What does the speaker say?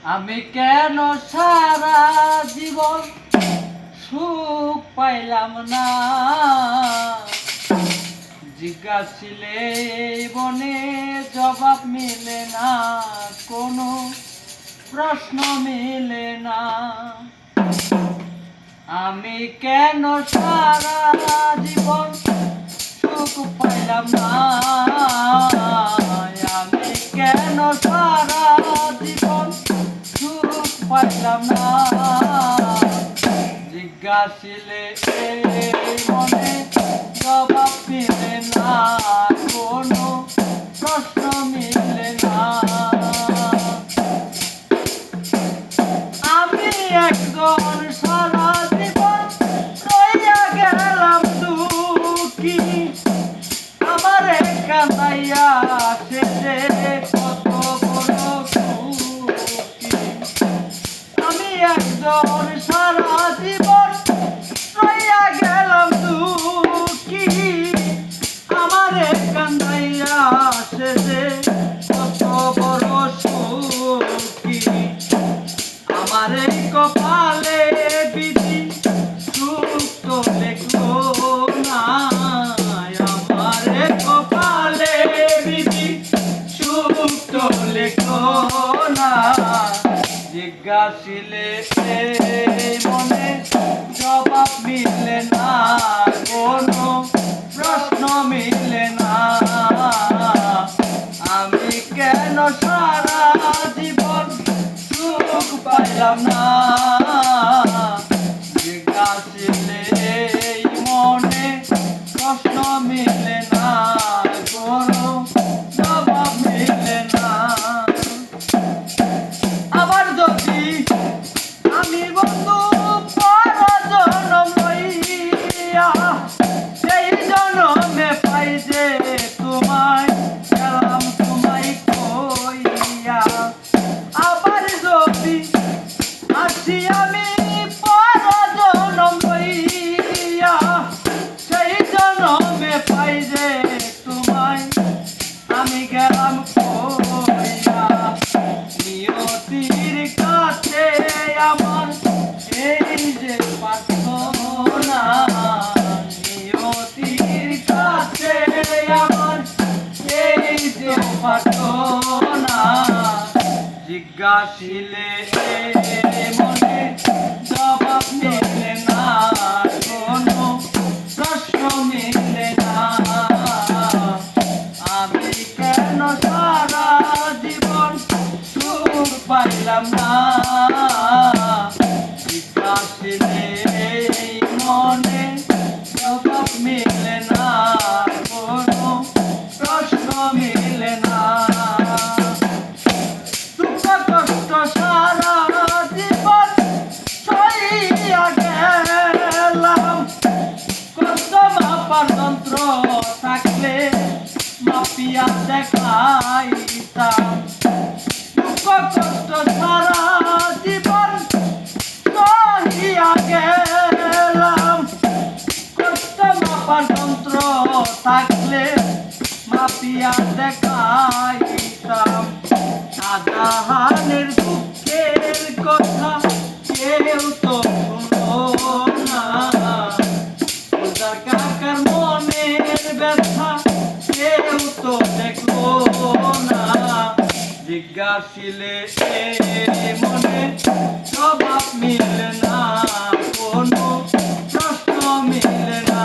আমি কেন সারা জীবন সুখ পাইলাম না, জিজ্ঞাসিলে বনে জবাব মিলে না, কোনো প্রশ্ন মিলে না। আমি কেন সারা জীবন সুখ পাইলাম না, আমি কেন সারা জীবন সুখ পাইলাম না, জিজ্ঞাসিলে মনে জবাব মিলে না, কোনো প্রশ্ন মিলে না। আমি একজন সারা জীবন রইয়া গেলাম দুঃখী, আমারে কাঁদাইয়া শেষে কত বড় সুখী। আমি একজন সারা জীবন রইয়া গেলাম দুঃখী, আমারে কাঁদাইয়া শেষে কত বড় সুখী। আমার এই কপালে বিধি সুখ তো লেখো না, আমার এই কপালে বিধি সুখ তো লেখো না, জিজ্ঞাসিলে মনে জবাব মিলে না, কোনো প্রশ্ন মিলে না। আমি কেন সারা জীবন সুখ পাইলাম না, জিজ্ঞাসিলে মনে প্রশ্ন মিলে না, কোনো জবাব মিলে না। আবার যদি আমি বন্ধু পর জনম লইয়া সেই জনমে পাই যে তোমায় গেলাম তোমায় কইয়া, আবার যদি আসি আমি পর জনম লইয়া সেই জনমে পাই যে তোমায় আমি গেলাম কইয়া, নিয়তির কাছে আমার এই যে প্রার্থনা, নিয়তির কাছে আমার এই যে প্রার্থনা, জিজ্ঞাসিলে মনে জবাব মিলে না, কোনো প্রশ্ন মিলে না। আমি কেন সারা জীবন সুখ পাইলাম না, জিজ্ঞাসিলে মনে জবাব মিলে না, কোনো প্রশ্ন মিলে না। দুঃখ কষ্ট সারা জীবন সইয়া গেলাম, কষ্ট মাপার যন্ত্র থাকলে মাপিয়া দেখাইতাম। দুঃখ কষ্ট সারা জীবন সইয়া গেলাম, কষ্ট মাপার যন্ত্র থাকলে মাপিয়া দেখাইতাম। সাধারণের দুঃখের কথা কেউ তো শুনো না, কাকার মনের ব্যথা কেউ তো দেখলো না, জিজ্ঞাসিলে মনে জবাব মিলে না, কোনো প্রশ্ন মিলে না।